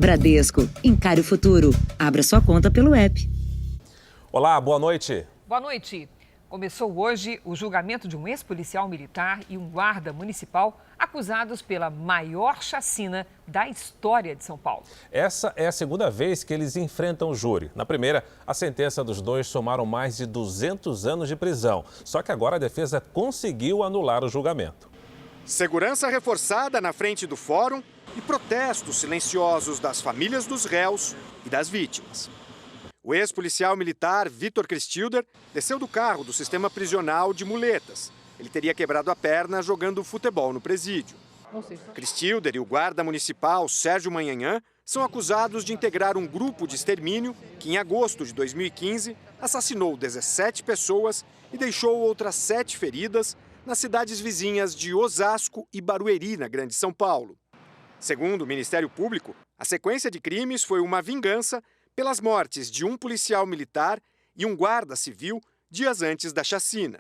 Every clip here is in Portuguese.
Bradesco, encare o futuro. Abra sua conta pelo app. Olá, boa noite. Boa noite. Começou hoje o julgamento de um ex-policial militar e um guarda municipal acusados pela maior chacina da história de São Paulo. Essa é a segunda vez que eles enfrentam o júri. Na primeira, a sentença dos dois somaram mais de 200 anos de prisão. Só que agora a defesa conseguiu anular o julgamento. Segurança reforçada na frente do fórum e protestos silenciosos das famílias dos réus e das vítimas. O ex-policial militar Vitor Cristilder desceu do carro do sistema prisional de muletas. Ele teria quebrado a perna jogando futebol no presídio. Cristilder e o guarda municipal Sérgio Manhanhã são acusados de integrar um grupo de extermínio que, em agosto de 2015, assassinou 17 pessoas e deixou outras 7 feridas nas cidades vizinhas de Osasco e Barueri, na Grande São Paulo. Segundo o Ministério Público, a sequência de crimes foi uma vingança pelas mortes de um policial militar e um guarda civil dias antes da chacina.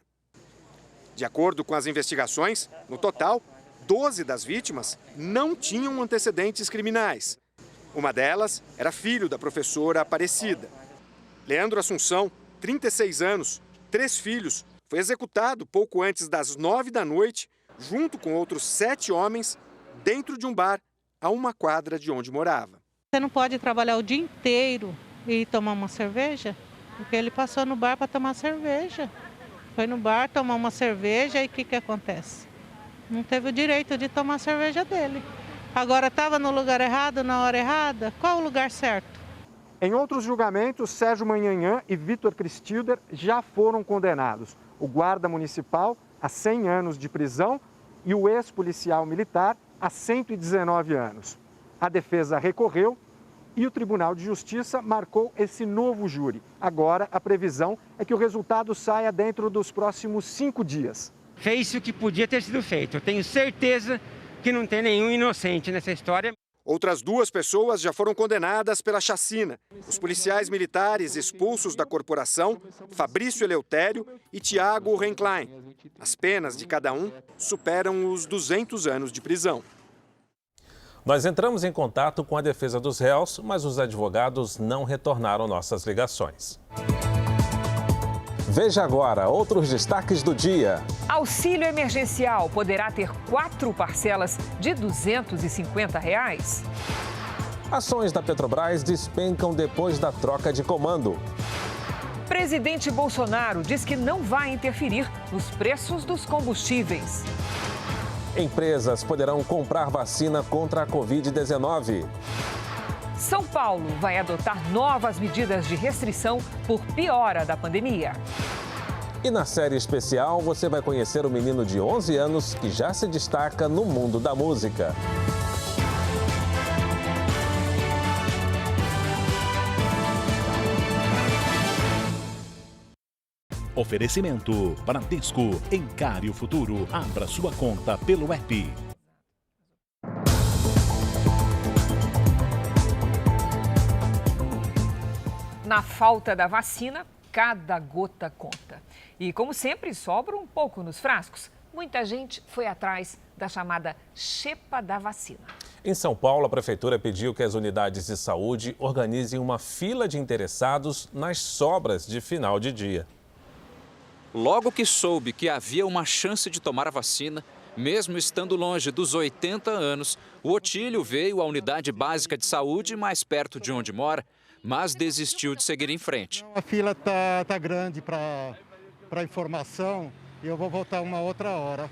De acordo com as investigações, no total, 12 das vítimas não tinham antecedentes criminais. Uma delas era filho da professora Aparecida. Leandro Assunção, 36 anos, 3 filhos, foi executado pouco antes das 9 da noite, junto com outros 7 homens, dentro de um bar a uma quadra de onde morava. Você não pode trabalhar o dia inteiro e tomar uma cerveja? Porque ele passou no bar para tomar cerveja. Foi no bar tomar uma cerveja e o que acontece? Não teve o direito de tomar a cerveja dele. Agora estava no lugar errado, na hora errada? Qual o lugar certo? Em outros julgamentos, Sérgio Manhanhã e Vitor Cristilder já foram condenados. O guarda municipal a 100 anos de prisão e o ex-policial militar a 119 anos. A defesa recorreu e o Tribunal de Justiça marcou esse novo júri. Agora, a previsão é que o resultado saia dentro dos próximos 5 dias. Fez o que podia ter sido feito. Eu tenho certeza que não tem nenhum inocente nessa história. Outras 2 pessoas já foram condenadas pela chacina. Os policiais militares expulsos da corporação, Fabrício Eleutério e Tiago Renklein. As penas de cada um superam os 200 anos de prisão. Nós entramos em contato com a defesa dos réus, mas os advogados não retornaram nossas ligações. Veja agora outros destaques do dia. Auxílio emergencial poderá ter 4 parcelas de R$ 250. Ações da Petrobras despencam depois da troca de comando. Presidente Bolsonaro diz que não vai interferir nos preços dos combustíveis. Empresas poderão comprar vacina contra a Covid-19. São Paulo vai adotar novas medidas de restrição por piora da pandemia. E na série especial, você vai conhecer o menino de 11 anos que já se destaca no mundo da música. Oferecimento Bradesco, encare o futuro. Abra sua conta pelo app. Na falta da vacina, cada gota conta. E como sempre, sobra um pouco nos frascos. Muita gente foi atrás da chamada xepa da vacina. Em São Paulo, a prefeitura pediu que as unidades de saúde organizem uma fila de interessados nas sobras de final de dia. Logo que soube que havia uma chance de tomar a vacina, mesmo estando longe dos 80 anos, o Otílio veio à unidade básica de saúde mais perto de onde mora, mas desistiu de seguir em frente. A fila tá grande para informação e eu vou voltar uma outra hora.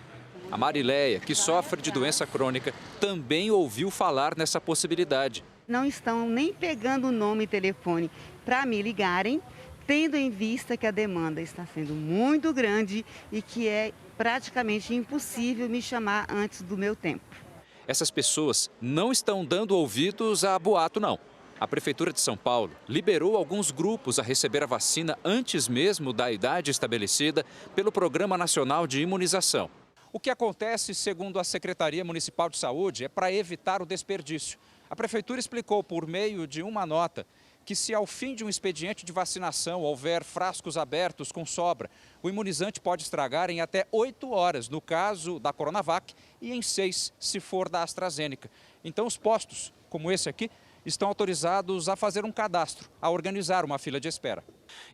A Marileia, que sofre de doença crônica, também ouviu falar nessa possibilidade. Não estão nem pegando o nome e telefone para me ligarem, tendo em vista que a demanda está sendo muito grande e que é praticamente impossível me chamar antes do meu tempo. Essas pessoas não estão dando ouvidos a boato, não. A Prefeitura de São Paulo liberou alguns grupos a receber a vacina antes mesmo da idade estabelecida pelo Programa Nacional de Imunização. O que acontece, segundo a Secretaria Municipal de Saúde, é para evitar o desperdício. A Prefeitura explicou por meio de uma nota que se ao fim de um expediente de vacinação houver frascos abertos com sobra, o imunizante pode estragar em até 8 horas, no caso da Coronavac, e em 6, se for da AstraZeneca. Então os postos, como esse aqui, estão autorizados a fazer um cadastro, a organizar uma fila de espera.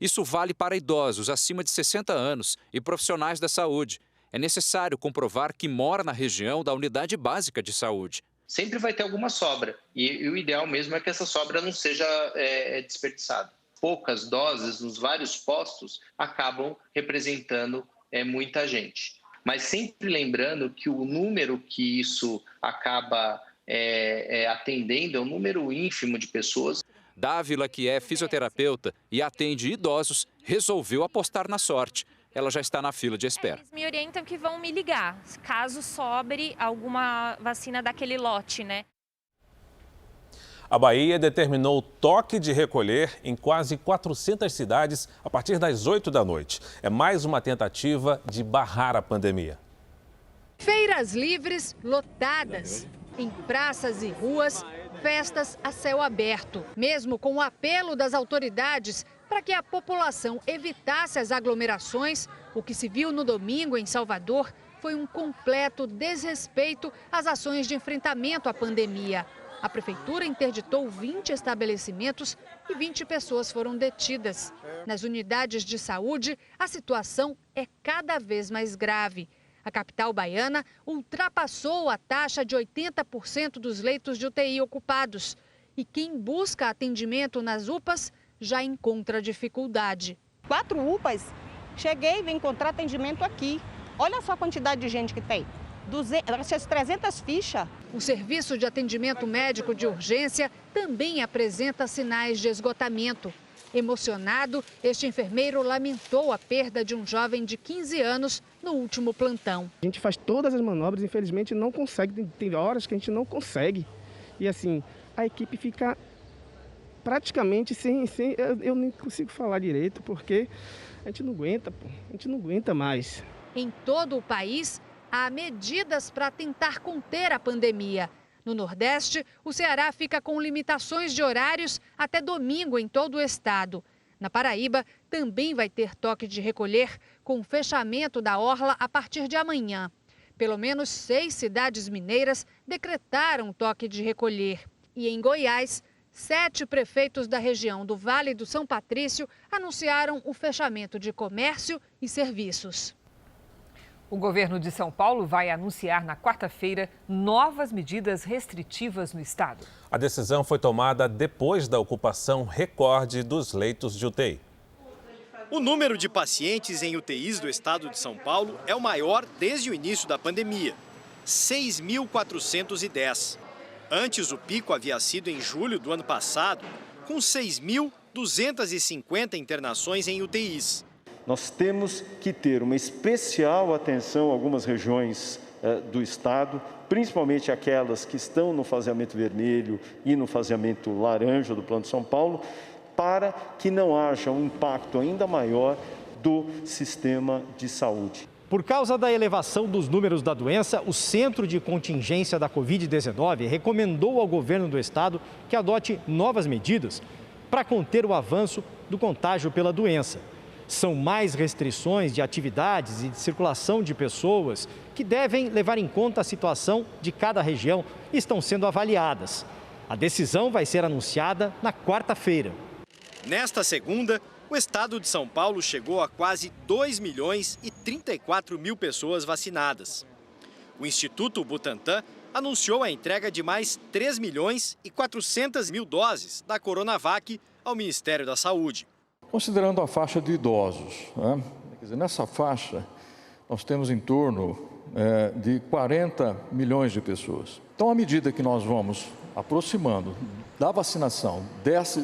Isso vale para idosos acima de 60 anos e profissionais da saúde. É necessário comprovar que mora na região da unidade básica de saúde. Sempre vai ter alguma sobra e o ideal mesmo é que essa sobra não seja desperdiçada. Poucas doses nos vários postos acabam representando muita gente. Mas sempre lembrando que o número que isso acaba atendendo é um número ínfimo de pessoas. Dávila, que é fisioterapeuta e atende idosos, resolveu apostar na sorte. Ela já está na fila de espera. Eles me orientam que vão me ligar, caso sobre alguma vacina daquele lote, né? A Bahia determinou toque de recolher em quase 400 cidades a partir das 8 da noite. É mais uma tentativa de barrar a pandemia. Feiras livres lotadas. Em praças e ruas, festas a céu aberto. Mesmo com o apelo das autoridades para que a população evitasse as aglomerações, o que se viu no domingo em Salvador foi um completo desrespeito às ações de enfrentamento à pandemia. A prefeitura interditou 20 estabelecimentos e 20 pessoas foram detidas. Nas unidades de saúde, a situação é cada vez mais grave. A capital baiana ultrapassou a taxa de 80% dos leitos de UTI ocupados. E quem busca atendimento nas UPAs já encontra dificuldade. 4 UPAs, cheguei e vim encontrar atendimento aqui. Olha só a quantidade de gente que tem. 300 fichas. O serviço de atendimento médico de urgência também apresenta sinais de esgotamento. Emocionado, este enfermeiro lamentou a perda de um jovem de 15 anos no último plantão. A gente faz todas as manobras, infelizmente não consegue, tem horas que a gente não consegue. E assim, a equipe fica praticamente sem eu nem consigo falar direito, porque a gente não aguenta, a gente não aguenta mais. Em todo o país, há medidas para tentar conter a pandemia. No Nordeste, o Ceará fica com limitações de horários até domingo em todo o estado. Na Paraíba, também vai ter toque de recolher, com o fechamento da orla a partir de amanhã. Pelo menos 6 cidades mineiras decretaram toque de recolher. E em Goiás, 7 prefeitos da região do Vale do São Patrício anunciaram o fechamento de comércio e serviços. O governo de São Paulo vai anunciar na quarta-feira novas medidas restritivas no estado. A decisão foi tomada depois da ocupação recorde dos leitos de UTI. O número de pacientes em UTIs do estado de São Paulo é o maior desde o início da pandemia, 6.410. Antes, o pico havia sido em julho do ano passado, com 6.250 internações em UTIs. Nós temos que ter uma especial atenção a algumas regiões do estado, principalmente aquelas que estão no faseamento vermelho e no faseamento laranja do Plano de São Paulo, para que não haja um impacto ainda maior do sistema de saúde. Por causa da elevação dos números da doença, o Centro de Contingência da Covid-19 recomendou ao governo do estado que adote novas medidas para conter o avanço do contágio pela doença. São mais restrições de atividades e de circulação de pessoas que devem levar em conta a situação de cada região e estão sendo avaliadas. A decisão vai ser anunciada na quarta-feira. Nesta segunda, o estado de São Paulo chegou a quase 2.034.000 pessoas vacinadas. O Instituto Butantan anunciou a entrega de mais 3.400.000 doses da Coronavac ao Ministério da Saúde. Considerando a faixa de idosos, né? Quer dizer, nessa faixa nós temos em torno de 40 milhões de pessoas. Então, à medida que nós vamos aproximando da vacinação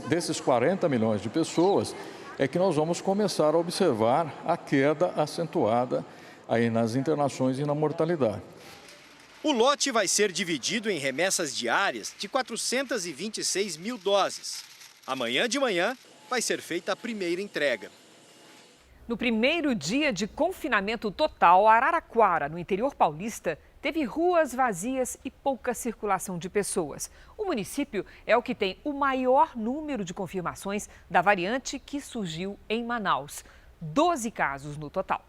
desses 40 milhões de pessoas, é que nós vamos começar a observar a queda acentuada aí nas internações e na mortalidade. O lote vai ser dividido em remessas diárias de 426.000 doses. Amanhã de manhã vai ser feita a primeira entrega. No primeiro dia de confinamento total, Araraquara, no interior paulista, teve ruas vazias e pouca circulação de pessoas. O município é o que tem o maior número de confirmações da variante que surgiu em Manaus. 12 casos no total.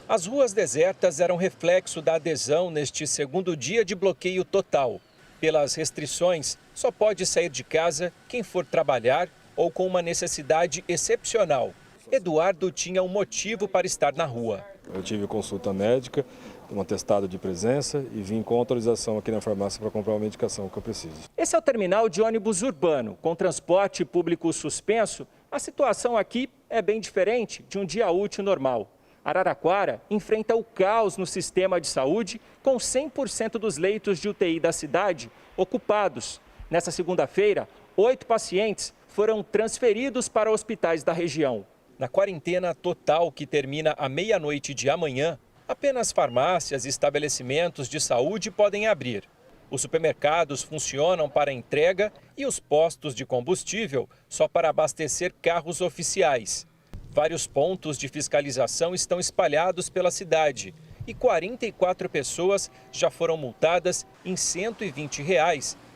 As ruas desertas eram reflexo da adesão neste segundo dia de bloqueio total. Pelas restrições, Só pode sair de casa quem for trabalhar ou com uma necessidade excepcional. Eduardo tinha um motivo para estar na rua. Eu tive consulta médica, um atestado de presença e vim com autorização aqui na farmácia para comprar uma medicação que eu preciso. Esse é o terminal de ônibus urbano. Com transporte público suspenso, a situação aqui é bem diferente de um dia útil normal. Araraquara enfrenta o caos no sistema de saúde, com 100% dos leitos de UTI da cidade ocupados. Nessa segunda-feira, 8 pacientes foram transferidos para hospitais da região. Na quarentena total, que termina à meia-noite de amanhã, apenas farmácias e estabelecimentos de saúde podem abrir. Os supermercados funcionam para entrega e os postos de combustível só para abastecer carros oficiais. Vários pontos de fiscalização estão espalhados pela cidade e 44 pessoas já foram multadas em R$ 120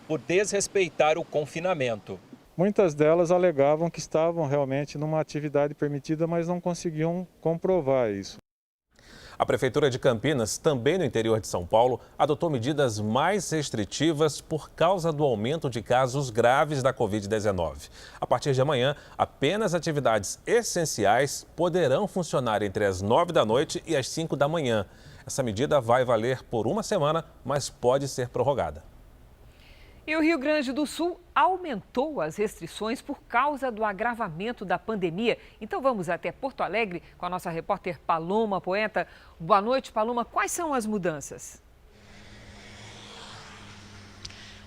por desrespeitar o confinamento. Muitas delas alegavam que estavam realmente numa atividade permitida, mas não conseguiam comprovar isso. A Prefeitura de Campinas, também no interior de São Paulo, adotou medidas mais restritivas por causa do aumento de casos graves da Covid-19. A partir de amanhã, apenas atividades essenciais poderão funcionar entre as 9 da noite e as 5 da manhã. Essa medida vai valer por uma semana, mas pode ser prorrogada. E o Rio Grande do Sul aumentou as restrições por causa do agravamento da pandemia. Então vamos até Porto Alegre com a nossa repórter Paloma Poeta. Boa noite, Paloma. Quais são as mudanças?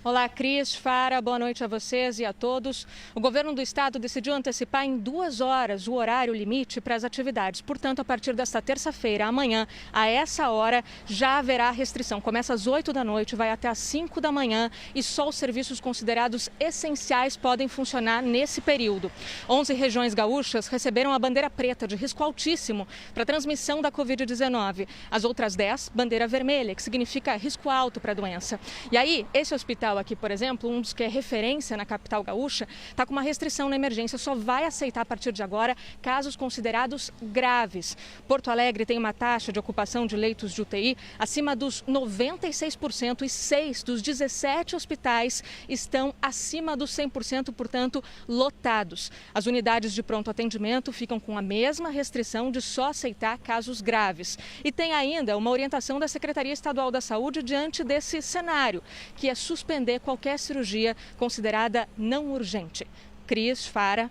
Olá, Cris, Fara, boa noite a vocês e a todos. O governo do estado decidiu antecipar em 2 horas o horário limite para as atividades. Portanto, a partir desta terça-feira, amanhã, a essa hora, já haverá restrição. Começa às 8 da noite, vai até às 5 da manhã e só os serviços considerados essenciais podem funcionar nesse período. 11 regiões gaúchas receberam a bandeira preta de risco altíssimo para a transmissão da Covid-19. As outras 10, bandeira vermelha, que significa risco alto para a doença. E aí, esse hospital aqui, por exemplo, um dos que é referência na capital gaúcha, está com uma restrição na emergência, só vai aceitar a partir de agora casos considerados graves. Porto Alegre tem uma taxa de ocupação de leitos de UTI acima dos 96% e 6 dos 17 hospitais estão acima dos 100%, portanto, lotados. As unidades de pronto atendimento ficam com a mesma restrição de só aceitar casos graves. E tem ainda uma orientação da Secretaria Estadual da Saúde diante desse cenário, que é suspender qualquer cirurgia considerada não urgente. Cris, Fara.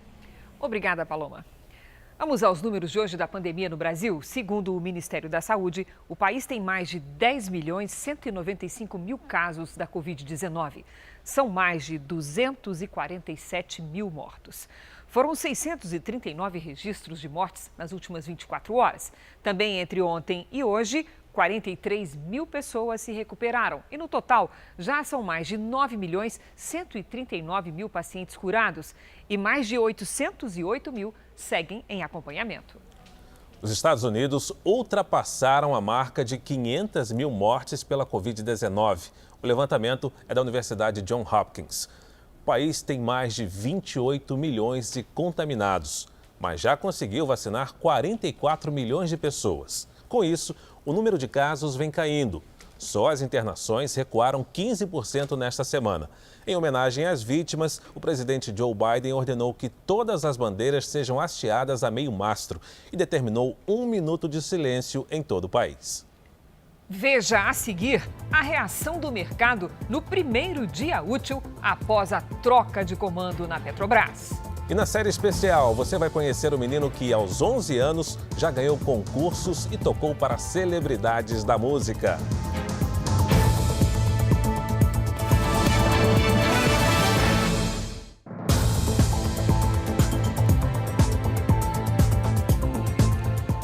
Obrigada, Paloma. Vamos aos números de hoje da pandemia no Brasil. Segundo o Ministério da Saúde, o país tem mais de 10.195.000 casos da Covid-19. São mais de 247 mil mortos. Foram 639 registros de mortes nas últimas 24 horas. Também entre ontem e hoje, 43 mil pessoas se recuperaram e, no total, já são mais de 9.139.000 pacientes curados e mais de 808 mil seguem em acompanhamento. Os Estados Unidos ultrapassaram a marca de 500 mil mortes pela Covid-19. O levantamento é da Universidade Johns Hopkins. O país tem mais de 28 milhões de contaminados, mas já conseguiu vacinar 44 milhões de pessoas. Com isso, o número de casos vem caindo. Só as internações recuaram 15% nesta semana. Em homenagem às vítimas, o presidente Joe Biden ordenou que todas as bandeiras sejam hasteadas a meio mastro e determinou 1 minuto de silêncio em todo o país. Veja a seguir a reação do mercado no primeiro dia útil após a troca de comando na Petrobras. E na série especial, você vai conhecer o menino que, aos 11 anos, já ganhou concursos e tocou para celebridades da música.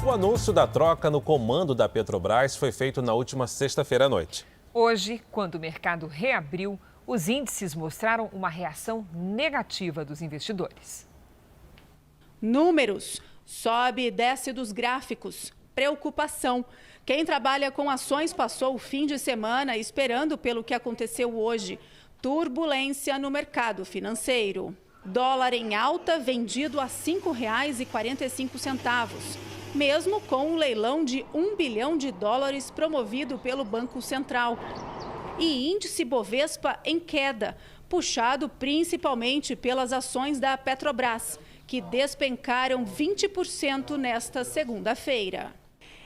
O anúncio da troca no comando da Petrobras foi feito na última sexta-feira à noite. Hoje, quando o mercado reabriu, os índices mostraram uma reação negativa dos investidores. Números. Sobe e desce dos gráficos. Preocupação. Quem trabalha com ações passou o fim de semana esperando pelo que aconteceu hoje. Turbulência no mercado financeiro. Dólar em alta vendido a R$ 5,45. Mesmo com um leilão de $1 bilhão promovido pelo Banco Central. E índice Bovespa em queda, puxado principalmente pelas ações da Petrobras, que despencaram 20% nesta segunda-feira.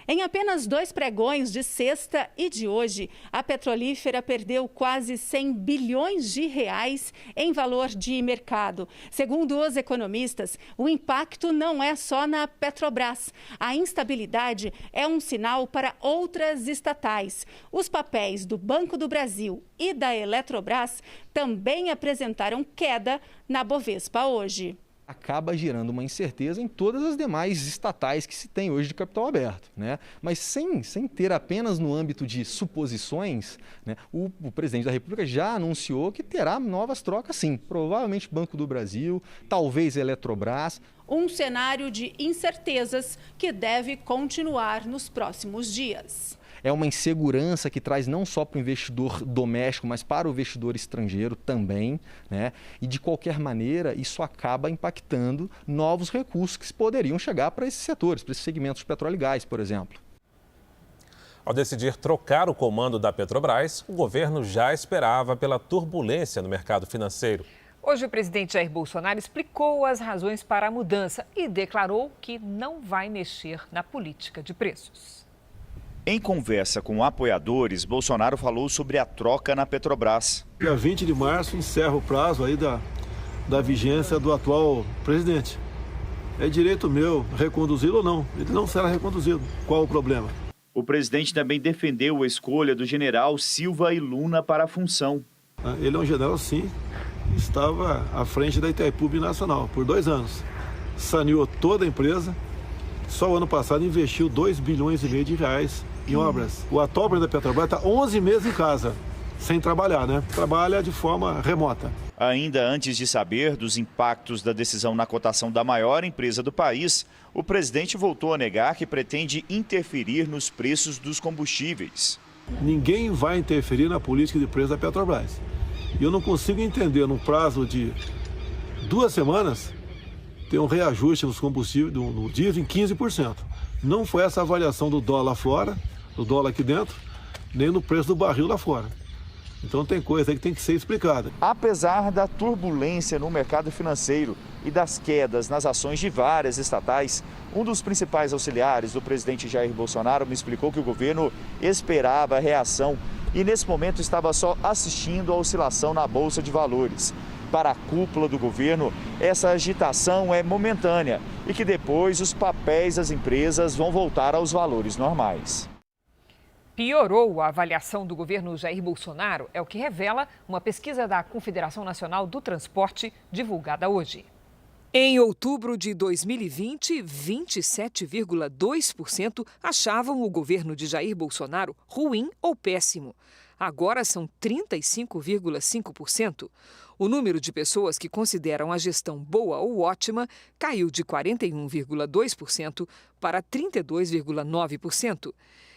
Em apenas 2 pregões de sexta e de hoje, a petrolífera perdeu quase 100 bilhões de reais em valor de mercado. Segundo os economistas, o impacto não é só na Petrobras. A instabilidade é um sinal para outras estatais. Os papéis do Banco do Brasil e da Eletrobras também apresentaram queda na Bovespa hoje. Acaba gerando uma incerteza em todas as demais estatais que se tem hoje de capital aberto, né? Mas sem ter apenas no âmbito de suposições, né? O presidente da República já anunciou que terá novas trocas, sim. Provavelmente Banco do Brasil, talvez Eletrobras. Um cenário de incertezas que deve continuar nos próximos dias. É uma insegurança que traz não só para o investidor doméstico, mas para o investidor estrangeiro também, né? E de qualquer maneira, isso acaba impactando novos recursos que poderiam chegar para esses setores, para esses segmentos de petróleo e gás, por exemplo. Ao decidir trocar o comando da Petrobras, o governo já esperava pela turbulência no mercado financeiro. Hoje, o presidente Jair Bolsonaro explicou as razões para a mudança e declarou que não vai mexer na política de preços. Em conversa com apoiadores, Bolsonaro falou sobre a troca na Petrobras. Dia 20 de março encerra o prazo aí da vigência do atual presidente. É direito meu reconduzi-lo ou não. Ele não será reconduzido. Qual o problema? O presidente também defendeu a escolha do general Silva e Luna para a função. Ele é um general, sim, que estava à frente da Itaipu Binacional por 2 anos. Saneou toda a empresa. Só o ano passado investiu 2,5 bilhões de reais em obras. O atual presidente da Petrobras está 11 meses em casa, sem trabalhar, né? Trabalha de forma remota. Ainda antes de saber dos impactos da decisão na cotação da maior empresa do país, o presidente voltou a negar que pretende interferir nos preços dos combustíveis. Ninguém vai interferir na política de preço da Petrobras. E eu não consigo entender, num prazo de 2 semanas, ter um reajuste nos combustíveis, no diesel, em 15%. Não foi essa a avaliação do dólar lá fora, do dólar aqui dentro, nem no preço do barril lá fora. Então tem coisa aí que tem que ser explicada. Apesar da turbulência no mercado financeiro e das quedas nas ações de várias estatais, um dos principais auxiliares do presidente Jair Bolsonaro me explicou que o governo esperava a reação e nesse momento estava só assistindo à oscilação na Bolsa de Valores. Para a cúpula do governo, essa agitação é momentânea e que depois os papéis das empresas vão voltar aos valores normais. Piorou a avaliação do governo Jair Bolsonaro, é o que revela uma pesquisa da Confederação Nacional do Transporte, divulgada hoje. Em outubro de 2020, 27,2% achavam o governo de Jair Bolsonaro ruim ou péssimo. Agora são 35,5%. O número de pessoas que consideram a gestão boa ou ótima caiu de 41,2% para 32,9%.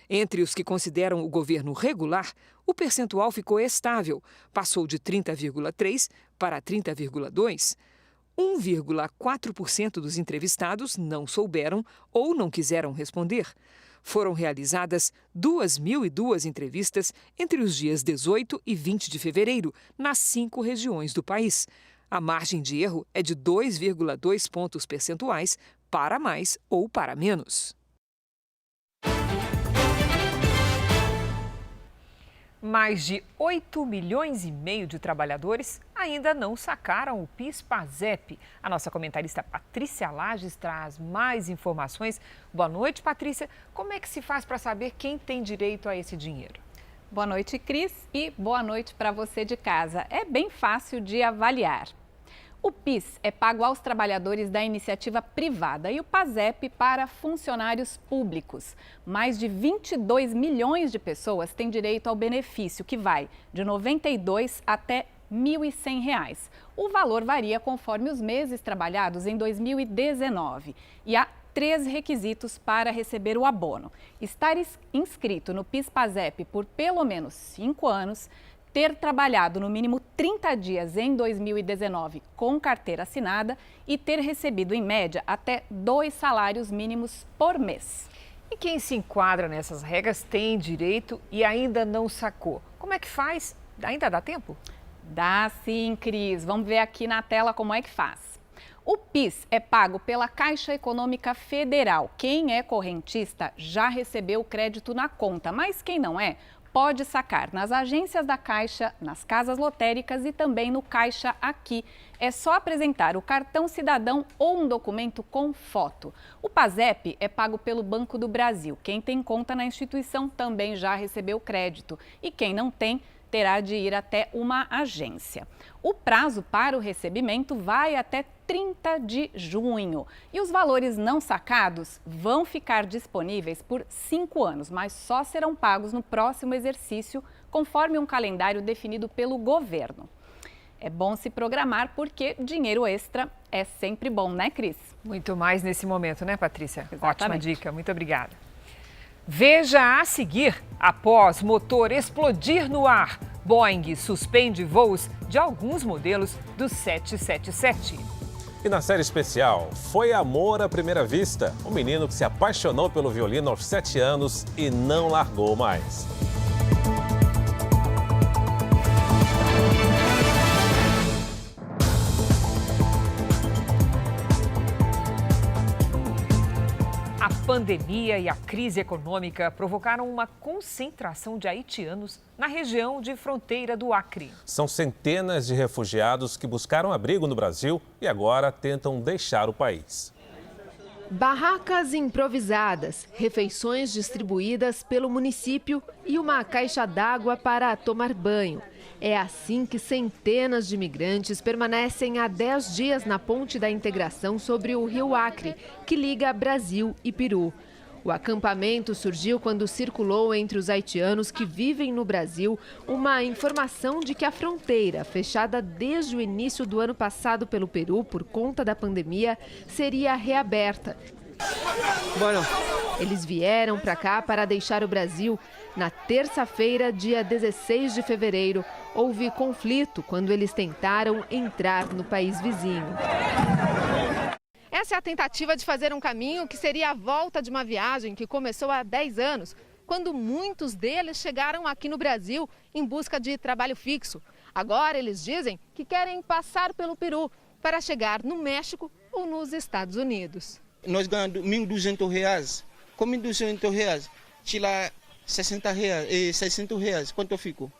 Entre os que consideram o governo regular, o percentual ficou estável, passou de 30,3% para 30,2%. 1,4% dos entrevistados não souberam ou não quiseram responder. Foram realizadas 2.002 entrevistas entre os dias 18 e 20 de fevereiro, nas 5 regiões do país. A margem de erro é de 2,2 pontos percentuais para mais ou para menos. Mais de 8,5 milhões de trabalhadores ainda não sacaram o PIS/PASEP. A nossa comentarista Patrícia Lages traz mais informações. Boa noite, Patrícia. Como é que se faz para saber quem tem direito a esse dinheiro? Boa noite, Cris, e boa noite para você de casa. É bem fácil de avaliar. O PIS é pago aos trabalhadores da iniciativa privada e o PASEP para funcionários públicos. Mais de 22 milhões de pessoas têm direito ao benefício, que vai de R$ 92 até R$ 1.100. O valor varia conforme os meses trabalhados em 2019 e há 3 requisitos para receber o abono: estar inscrito no PIS/PASEP por pelo menos 5 anos, ter trabalhado no mínimo 30 dias em 2019 com carteira assinada e ter recebido, em média, até 2 salários mínimos por mês. E quem se enquadra nessas regras tem direito e ainda não sacou. Como é que faz? Ainda dá tempo? Dá sim, Cris. Vamos ver aqui na tela como é que faz. O PIS é pago pela Caixa Econômica Federal. Quem é correntista já recebeu o crédito na conta, mas quem não é, pode sacar nas agências da Caixa, nas casas lotéricas e também no Caixa Aqui. É só apresentar o cartão cidadão ou um documento com foto. O PASEP é pago pelo Banco do Brasil. Quem tem conta na instituição também já recebeu crédito. E quem não tem, terá de ir até uma agência. O prazo para o recebimento vai até 30 de junho. E os valores não sacados vão ficar disponíveis por 5 anos, mas só serão pagos no próximo exercício, conforme um calendário definido pelo governo. É bom se programar porque dinheiro extra é sempre bom, né, Cris? Muito mais nesse momento, né, Patrícia? Exatamente. Ótima dica, muito obrigada. Veja a seguir, após motor explodir no ar, Boeing suspende voos de alguns modelos do 777. E na série especial, foi amor à primeira vista. Um menino que se apaixonou pelo violino aos 7 anos e não largou mais. A pandemia e a crise econômica provocaram uma concentração de haitianos na região de fronteira do Acre. São centenas de refugiados que buscaram abrigo no Brasil e agora tentam deixar o país. Barracas improvisadas, refeições distribuídas pelo município e uma caixa d'água para tomar banho. É assim que centenas de imigrantes permanecem há 10 dias na ponte da integração sobre o rio Acre, que liga Brasil e Peru. O acampamento surgiu quando circulou entre os haitianos que vivem no Brasil uma informação de que a fronteira, fechada desde o início do ano passado pelo Peru por conta da pandemia, seria reaberta. Eles vieram para cá para deixar o Brasil. Na terça-feira, dia 16 de fevereiro, houve conflito quando eles tentaram entrar no país vizinho. Essa é a tentativa de fazer um caminho que seria a volta de uma viagem que começou há 10 anos, quando muitos deles chegaram aqui no Brasil em busca de trabalho fixo. Agora eles dizem que querem passar pelo Peru para chegar no México ou nos Estados Unidos. Nós ganhamos R$1.200. Com R$1.200, tira R$60, 600 reais. Quanto ficou?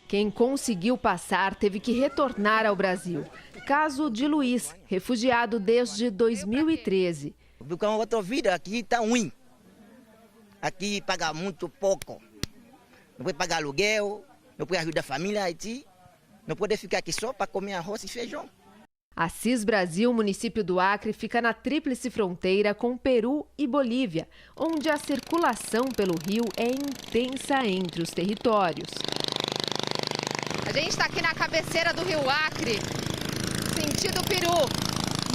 Quem conseguiu passar teve que retornar ao Brasil. Caso de Luiz, refugiado desde 2013. Porque uma outra vida aqui está ruim. Aqui paga muito pouco. Não pode pagar aluguel, não pode ajudar a família Haiti, não pode ficar aqui só para comer arroz e feijão. Assis Brasil, município do Acre, fica na tríplice fronteira com Peru e Bolívia, onde a circulação pelo rio é intensa entre os territórios. A gente está aqui na cabeceira do rio Acre, sentido Peru.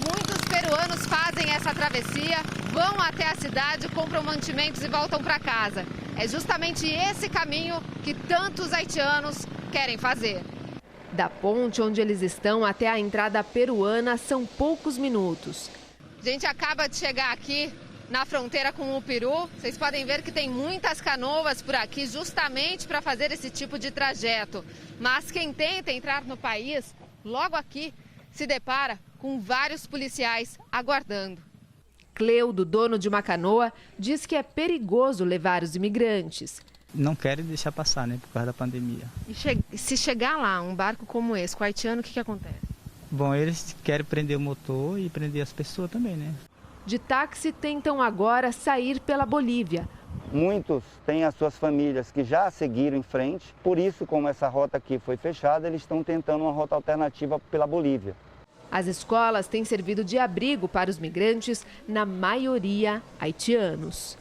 Muitos peruanos fazem essa travessia, vão até a cidade, compram mantimentos e voltam para casa. É justamente esse caminho que tantos haitianos querem fazer. Da ponte onde eles estão até a entrada peruana são poucos minutos. A gente acaba de chegar aqui na fronteira com o Peru. Vocês podem ver que tem muitas canoas por aqui justamente para fazer esse tipo de trajeto. Mas quem tenta entrar no país, logo aqui, se depara com vários policiais aguardando. Cleudo, dono de uma canoa, diz que é perigoso levar os imigrantes. Não querem deixar passar, né, por causa da pandemia. E se chegar lá, um barco como esse, com o haitiano, o que acontece? Bom, eles querem prender o motor e prender as pessoas também, né? De táxi tentam agora sair pela Bolívia. Muitos têm as suas famílias que já seguiram em frente, por isso, como essa rota aqui foi fechada, eles estão tentando uma rota alternativa pela Bolívia. As escolas têm servido de abrigo para os migrantes, na maioria haitianos.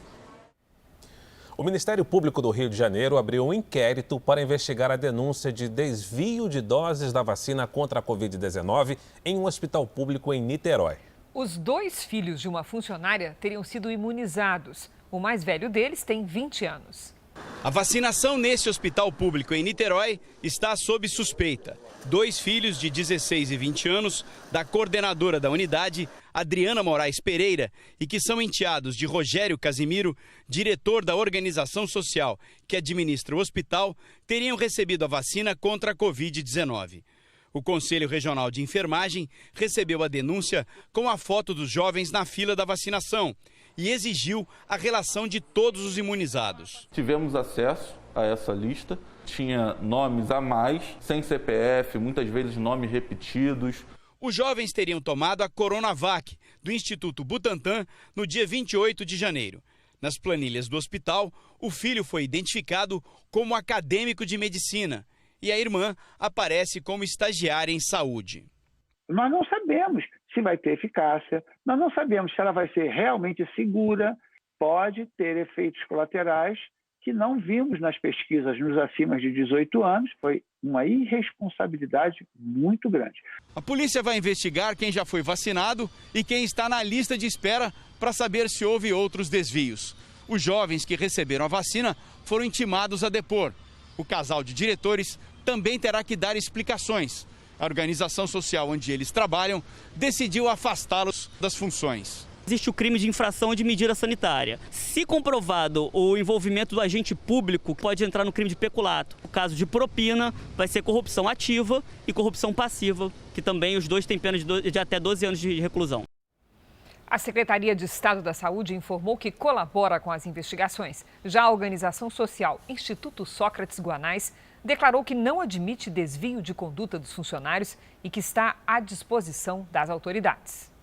O Ministério Público do Rio de Janeiro abriu um inquérito para investigar a denúncia de desvio de doses da vacina contra a Covid-19 em um hospital público em Niterói. Os 2 filhos de uma funcionária teriam sido imunizados. O mais velho deles tem 20 anos. A vacinação nesse hospital público em Niterói está sob suspeita. 2 filhos de 16 e 20 anos da coordenadora da unidade Adriana Moraes Pereira e que são enteados de Rogério Casimiro, diretor da organização social que administra o hospital, teriam recebido a vacina contra a Covid-19. O Conselho Regional de Enfermagem recebeu a denúncia com a foto dos jovens na fila da vacinação e exigiu a relação de todos os imunizados. Tivemos acesso a essa lista, tinha nomes a mais, sem CPF, muitas vezes nomes repetidos. Os jovens teriam tomado a Coronavac, do Instituto Butantan, no dia 28 de janeiro. Nas planilhas do hospital, o filho foi identificado como acadêmico de medicina e a irmã aparece como estagiária em saúde. Nós não sabemos se vai ter eficácia, nós não sabemos se ela vai ser realmente segura, pode ter efeitos colaterais que não vimos nas pesquisas nos acima de 18 anos, foi uma irresponsabilidade muito grande. A polícia vai investigar quem já foi vacinado e quem está na lista de espera para saber se houve outros desvios. Os jovens que receberam a vacina foram intimados a depor. O casal de diretores também terá que dar explicações. A organização social onde eles trabalham decidiu afastá-los das funções. Existe o crime de infração de medida sanitária. Se comprovado o envolvimento do agente público, pode entrar no crime de peculato. O caso de propina vai ser corrupção ativa e corrupção passiva, que também os dois têm pena de até 12 anos de reclusão. A Secretaria de Estado da Saúde informou que colabora com as investigações. Já a organização social Instituto Sócrates Guanais declarou que não admite desvio de conduta dos funcionários e que está à disposição das autoridades.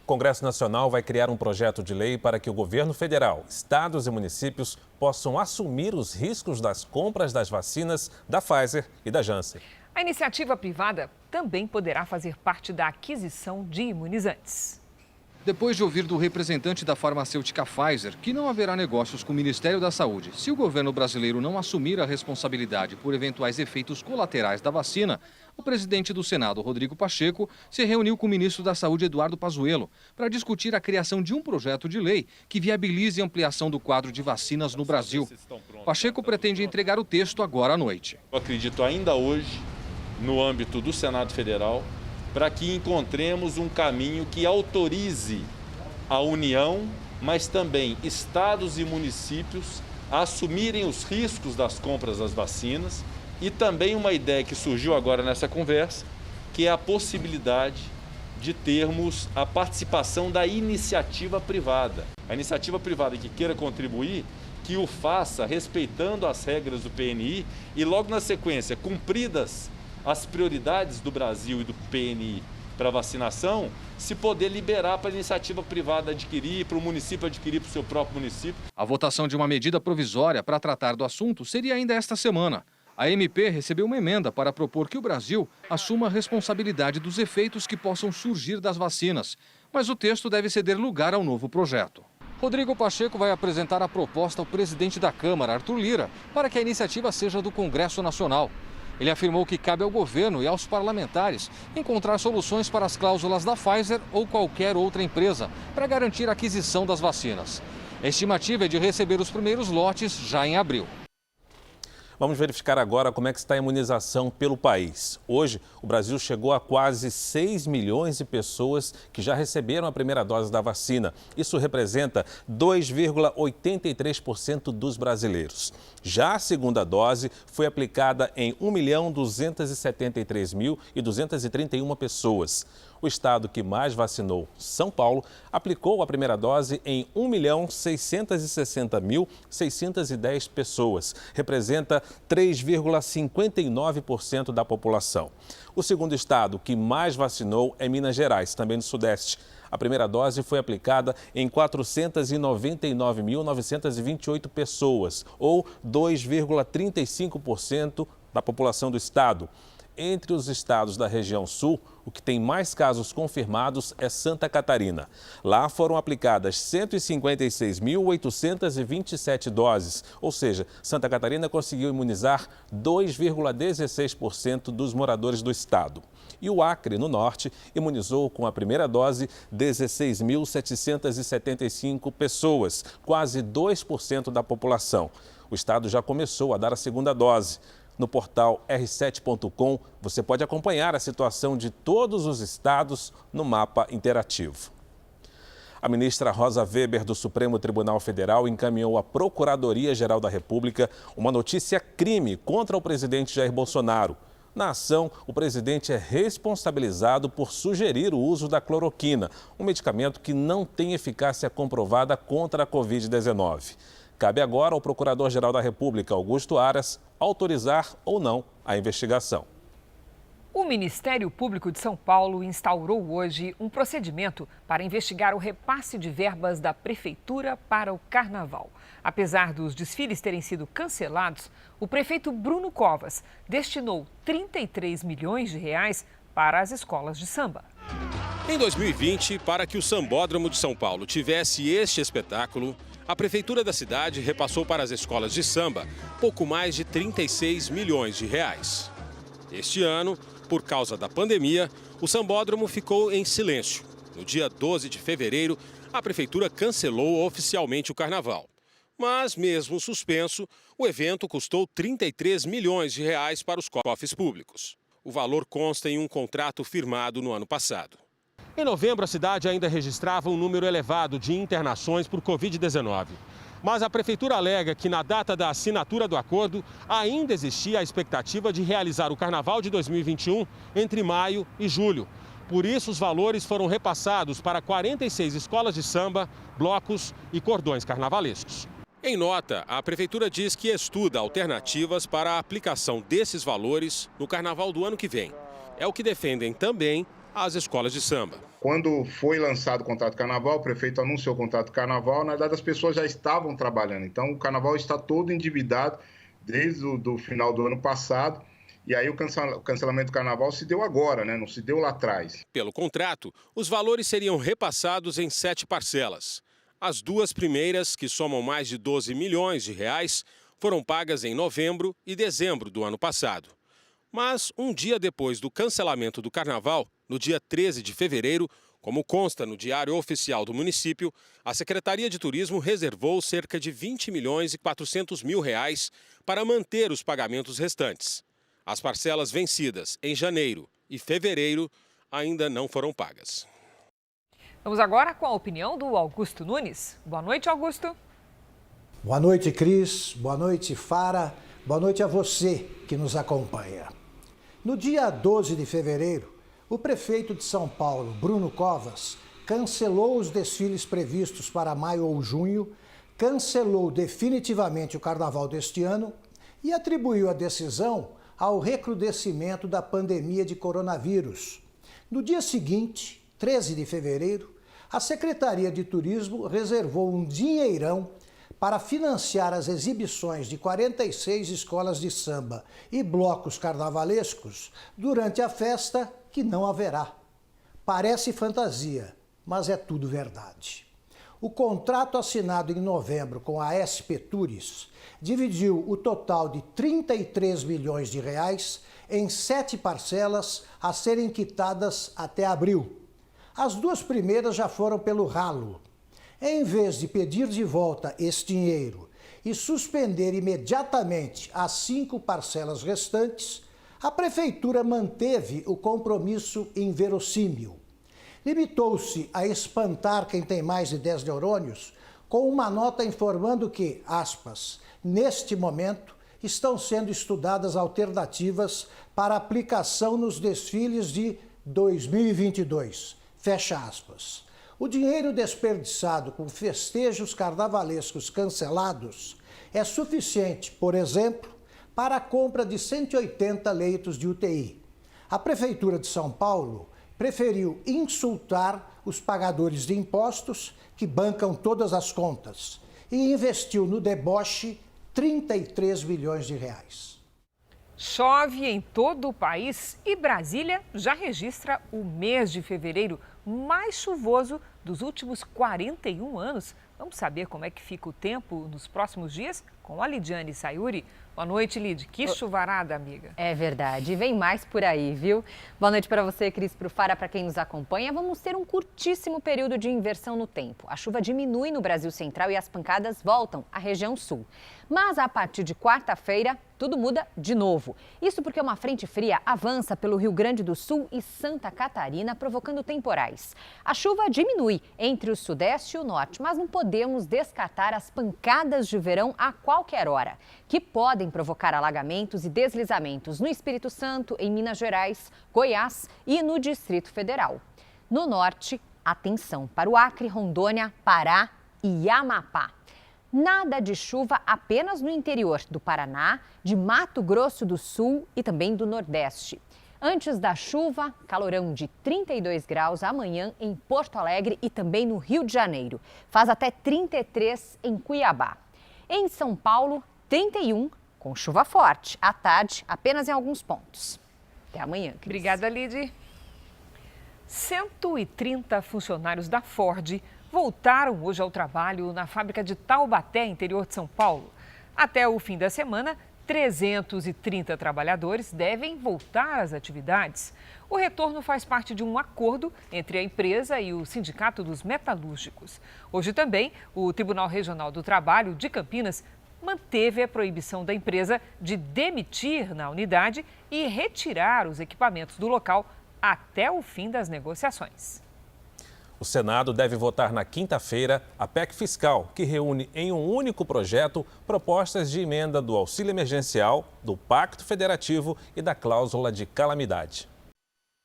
O Congresso Nacional vai criar um projeto de lei para que o governo federal, estados e municípios possam assumir os riscos das compras das vacinas da Pfizer e da Janssen. A iniciativa privada também poderá fazer parte da aquisição de imunizantes. Depois de ouvir do representante da farmacêutica Pfizer que não haverá negócios com o Ministério da Saúde se o governo brasileiro não assumir a responsabilidade por eventuais efeitos colaterais da vacina, o presidente do Senado, Rodrigo Pacheco, se reuniu com o ministro da Saúde, Eduardo Pazuello, para discutir a criação de um projeto de lei que viabilize a ampliação do quadro de vacinas no Brasil. Pacheco pretende entregar o texto agora à noite. Eu acredito ainda hoje, no âmbito do Senado Federal, para que encontremos um caminho que autorize a União, mas também estados e municípios a assumirem os riscos das compras das vacinas e também uma ideia que surgiu agora nessa conversa, que é a possibilidade de termos a participação da iniciativa privada. A iniciativa privada que queira contribuir, que o faça respeitando as regras do PNI e logo na sequência, cumpridas as prioridades do Brasil e do PNI para vacinação, se poder liberar para a iniciativa privada adquirir, para o município adquirir para o seu próprio município. A votação de uma medida provisória para tratar do assunto seria ainda esta semana. A MP recebeu uma emenda para propor que o Brasil assuma a responsabilidade dos efeitos que possam surgir das vacinas, mas o texto deve ceder lugar ao novo projeto. Rodrigo Pacheco vai apresentar a proposta ao presidente da Câmara, Arthur Lira, para que a iniciativa seja do Congresso Nacional. Ele afirmou que cabe ao governo e aos parlamentares encontrar soluções para as cláusulas da Pfizer ou qualquer outra empresa para garantir a aquisição das vacinas. A estimativa é de receber os primeiros lotes já em abril. Vamos verificar agora como é que está a imunização pelo país. Hoje, o Brasil chegou a quase 6 milhões de pessoas que já receberam a primeira dose da vacina. Isso representa 2,83% dos brasileiros. Já a segunda dose foi aplicada em 1.273.231 pessoas. O estado que mais vacinou, São Paulo, aplicou a primeira dose em 1.660.610 pessoas. Representa 3,59% da população. O segundo estado que mais vacinou é Minas Gerais, também no Sudeste. A primeira dose foi aplicada em 499.928 pessoas, ou 2,35% da população do estado. Entre os estados da região sul, o que tem mais casos confirmados é Santa Catarina. Lá foram aplicadas 156.827 doses, ou seja, Santa Catarina conseguiu imunizar 2,16% dos moradores do estado. E o Acre, no norte, imunizou com a primeira dose 16.775 pessoas, quase 2% da população. O estado já começou a dar a segunda dose. No portal r7.com, você pode acompanhar a situação de todos os estados no mapa interativo. A ministra Rosa Weber, do Supremo Tribunal Federal, encaminhou à Procuradoria-Geral da República uma notícia crime contra o presidente Jair Bolsonaro. Na ação, o presidente é responsabilizado por sugerir o uso da cloroquina, um medicamento que não tem eficácia comprovada contra a Covid-19. Cabe agora ao Procurador-Geral da República, Augusto Aras, autorizar ou não a investigação. O Ministério Público de São Paulo instaurou hoje um procedimento para investigar o repasse de verbas da Prefeitura para o Carnaval. Apesar dos desfiles terem sido cancelados, o prefeito Bruno Covas destinou 33 milhões de reais para as escolas de samba. Em 2020, para que o Sambódromo de São Paulo tivesse este espetáculo, a Prefeitura da cidade repassou para as escolas de samba pouco mais de 36 milhões de reais. Este ano, por causa da pandemia, o Sambódromo ficou em silêncio. No dia 12 de fevereiro, a Prefeitura cancelou oficialmente o carnaval. Mas, mesmo suspenso, o evento custou 33 milhões de reais para os cofres públicos. O valor consta em um contrato firmado no ano passado. Em novembro, a cidade ainda registrava um número elevado de internações por Covid-19. Mas a Prefeitura alega que na data da assinatura do acordo, ainda existia a expectativa de realizar o Carnaval de 2021 entre maio e julho. Por isso, os valores foram repassados para 46 escolas de samba, blocos e cordões carnavalescos. Em nota, a Prefeitura diz que estuda alternativas para a aplicação desses valores no Carnaval do ano que vem. É o que defendem também as escolas de samba. Quando foi lançado o contrato de carnaval, o prefeito anunciou o contrato de carnaval, na verdade as pessoas já estavam trabalhando. Então o carnaval está todo endividado desde o final do ano passado. E aí o cancelamento do carnaval se deu agora, né? Não se deu lá atrás. Pelo contrato, os valores seriam repassados em 7 parcelas. As 2 primeiras, que somam mais de 12 milhões de reais, foram pagas em novembro e dezembro do ano passado. Mas um dia depois do cancelamento do carnaval, no dia 13 de fevereiro, como consta no Diário Oficial do município, a Secretaria de Turismo reservou cerca de 20 milhões e 400 mil reais para manter os pagamentos restantes. As parcelas vencidas em janeiro e fevereiro ainda não foram pagas. Vamos agora com a opinião do Augusto Nunes. Boa noite, Augusto. Boa noite, Cris. Boa noite, Fara. Boa noite a você que nos acompanha. No dia 12 de fevereiro, o prefeito de São Paulo, Bruno Covas, cancelou os desfiles previstos para maio ou junho, cancelou definitivamente o carnaval deste ano e atribuiu a decisão ao recrudescimento da pandemia de coronavírus. No dia seguinte, 13 de fevereiro, a Secretaria de Turismo reservou um dinheirão para financiar as exibições de 46 escolas de samba e blocos carnavalescos durante a festa que não haverá. Parece fantasia, mas é tudo verdade. O contrato assinado em novembro com a SP Tours dividiu o total de 33 milhões de reais em 7 parcelas a serem quitadas até abril. As 2 primeiras já foram pelo ralo. Em vez de pedir de volta esse dinheiro e suspender imediatamente as 5 parcelas restantes, a Prefeitura manteve o compromisso inverossímil. Limitou-se a espantar quem tem mais de 10 neurônios com uma nota informando que, aspas, neste momento estão sendo estudadas alternativas para aplicação nos desfiles de 2022, fecha aspas. O dinheiro desperdiçado com festejos carnavalescos cancelados é suficiente, por exemplo, para a compra de 180 leitos de UTI. A Prefeitura de São Paulo preferiu insultar os pagadores de impostos que bancam todas as contas e investiu no deboche 33 milhões de reais. Chove em todo o país e Brasília já registra o mês de fevereiro mais chuvoso dos últimos 41 anos. Vamos saber como é que fica o tempo nos próximos dias? com a Lidiane Sayuri. Boa noite, Lid. Que chuvarada, amiga. É verdade. E vem mais por aí, viu? Boa noite para você, Cris, para o Fara, para quem nos acompanha. Vamos ter um curtíssimo período de inversão no tempo. A chuva diminui no Brasil Central e as pancadas voltam à região sul. Mas a partir de quarta-feira, tudo muda de novo. Isso porque uma frente fria avança pelo Rio Grande do Sul e Santa Catarina, provocando temporais. A chuva diminui entre o sudeste e o norte, mas não podemos descartar as pancadas de verão a qualquer hora, que podem provocar alagamentos e deslizamentos no Espírito Santo, em Minas Gerais, Goiás e no Distrito Federal. No norte, atenção para o Acre, Rondônia, Pará e Amapá. Nada de chuva apenas no interior do Paraná, de Mato Grosso do Sul e também do Nordeste. Antes da chuva, calorão de 32 graus amanhã em Porto Alegre e também no Rio de Janeiro. Faz até 33 em Cuiabá. Em São Paulo, 31, com chuva forte. À tarde, apenas em alguns pontos. Até amanhã, Cris. Obrigada, Lid. 130 funcionários da Ford voltaram hoje ao trabalho na fábrica de Taubaté, interior de São Paulo. Até o fim da semana, 330 trabalhadores devem voltar às atividades. O retorno faz parte de um acordo entre a empresa e o Sindicato dos Metalúrgicos. Hoje também, o Tribunal Regional do Trabalho de Campinas manteve a proibição da empresa de demitir na unidade e retirar os equipamentos do local até o fim das negociações. O Senado deve votar na quinta-feira a PEC fiscal, que reúne em um único projeto propostas de emenda do auxílio emergencial, do Pacto Federativo e da cláusula de calamidade.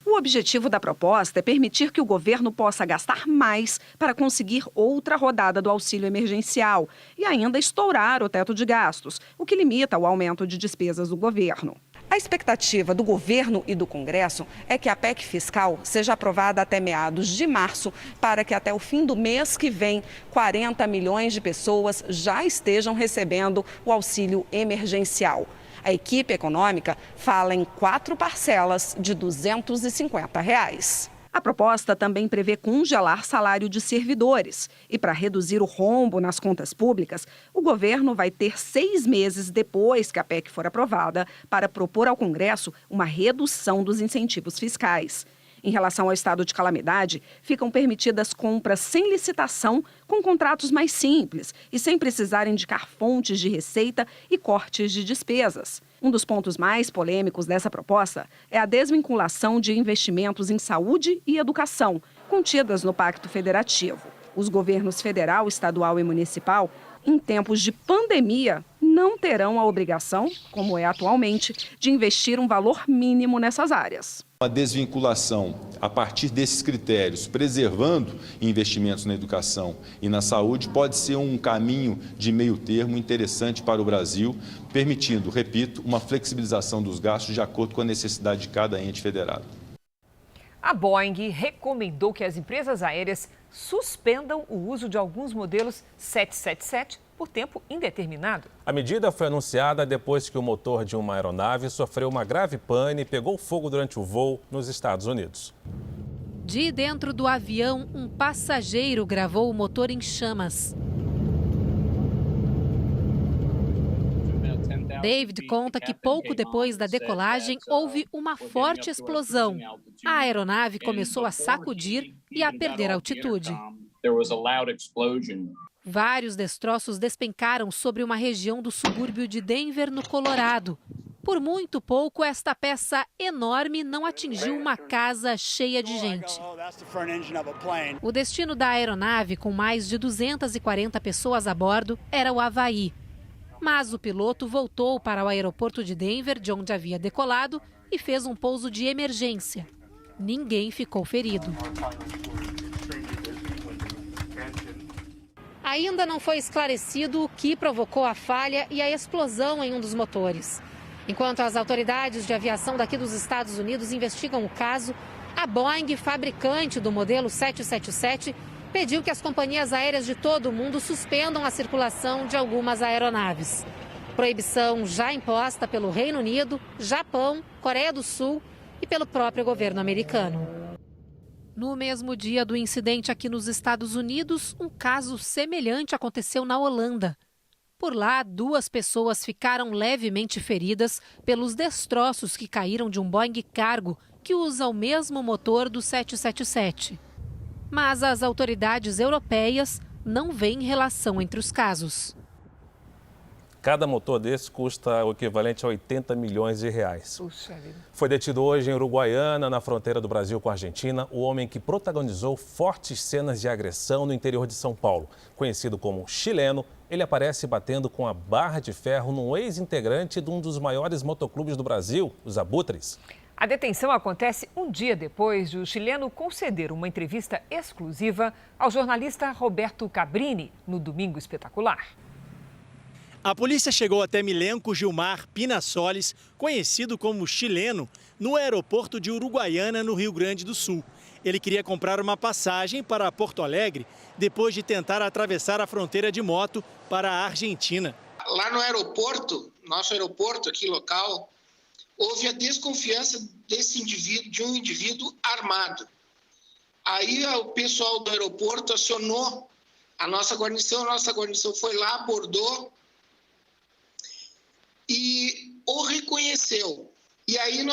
O objetivo da proposta é permitir que o governo possa gastar mais para conseguir outra rodada do auxílio emergencial e ainda estourar o teto de gastos, o que limita o aumento de despesas do governo. A expectativa do governo e do Congresso é que a PEC fiscal seja aprovada até meados de março, para que até o fim do mês que vem, 40 milhões de pessoas já estejam recebendo o auxílio emergencial. A equipe econômica fala em 4 parcelas de R$ 250. A proposta também prevê congelar salário de servidores. E para reduzir o rombo nas contas públicas, o governo vai ter 6 meses depois que a PEC for aprovada para propor ao Congresso uma redução dos incentivos fiscais. Em relação ao estado de calamidade, ficam permitidas compras sem licitação, com contratos mais simples e sem precisar indicar fontes de receita e cortes de despesas. Um dos pontos mais polêmicos dessa proposta é a desvinculação de investimentos em saúde e educação, contidas no Pacto Federativo. Os governos federal, estadual e municipal, em tempos de pandemia, não terão a obrigação, como é atualmente, de investir um valor mínimo nessas áreas. Uma desvinculação a partir desses critérios, preservando investimentos na educação e na saúde, pode ser um caminho de meio termo interessante para o Brasil, permitindo, repito, uma flexibilização dos gastos de acordo com a necessidade de cada ente federado. A Boeing recomendou que as empresas aéreas suspendam o uso de alguns modelos 777 por tempo indeterminado. A medida foi anunciada depois que o motor de uma aeronave sofreu uma grave pane e pegou fogo durante o voo nos Estados Unidos. De dentro do avião, um passageiro gravou o motor em chamas. David conta que pouco depois da decolagem houve uma forte explosão. A aeronave começou a sacudir e a perder altitude. Vários destroços despencaram sobre uma região do subúrbio de Denver, no Colorado. Por muito pouco, esta peça enorme não atingiu uma casa cheia de gente. O destino da aeronave, com mais de 240 pessoas a bordo, era o Havaí. Mas o piloto voltou para o aeroporto de Denver, de onde havia decolado, e fez um pouso de emergência. Ninguém ficou ferido. Ainda não foi esclarecido o que provocou a falha e a explosão em um dos motores. Enquanto as autoridades de aviação daqui dos Estados Unidos investigam o caso, a Boeing, fabricante do modelo 777, pediu que as companhias aéreas de todo o mundo suspendam a circulação de algumas aeronaves. Proibição já imposta pelo Reino Unido, Japão, Coreia do Sul e pelo próprio governo americano. No mesmo dia do incidente aqui nos Estados Unidos, um caso semelhante aconteceu na Holanda. Por lá, 2 pessoas ficaram levemente feridas pelos destroços que caíram de um Boeing Cargo que usa o mesmo motor do 777. Mas as autoridades europeias não veem relação entre os casos. Cada motor desse custa o equivalente a 80 milhões de reais. Puxa vida. Foi detido hoje em Uruguaiana, na fronteira do Brasil com a Argentina, o homem que protagonizou fortes cenas de agressão no interior de São Paulo. Conhecido como chileno, ele aparece batendo com a barra de ferro num ex-integrante de um dos maiores motoclubes do Brasil, os Abutres. A detenção acontece um dia depois de o chileno conceder uma entrevista exclusiva ao jornalista Roberto Cabrini, no Domingo Espetacular. A polícia chegou até Milenco Gilmar Pina Solis, conhecido como chileno, no aeroporto de Uruguaiana, no Rio Grande do Sul. Ele queria comprar uma passagem para Porto Alegre depois de tentar atravessar a fronteira de moto para a Argentina. Lá no aeroporto, nosso aeroporto aqui local, houve a desconfiança de um indivíduo armado. Aí o pessoal do aeroporto acionou a nossa guarnição foi lá, abordou e o reconheceu. E aí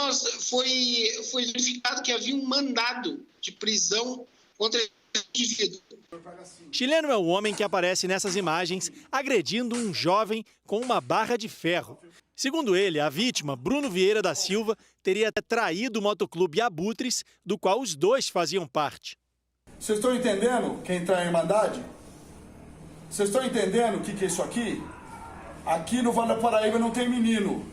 foi verificado que havia um mandado de prisão contra esse indivíduo. Chileno é o homem que aparece nessas imagens agredindo um jovem com uma barra de ferro. Segundo ele, a vítima, Bruno Vieira da Silva, teria traído o motoclube Abutres, do qual os dois faziam parte. Vocês estão entendendo quem trai a Irmandade? Vocês estão entendendo o que é isso aqui? Aqui no Vale do Paraíba não tem menino.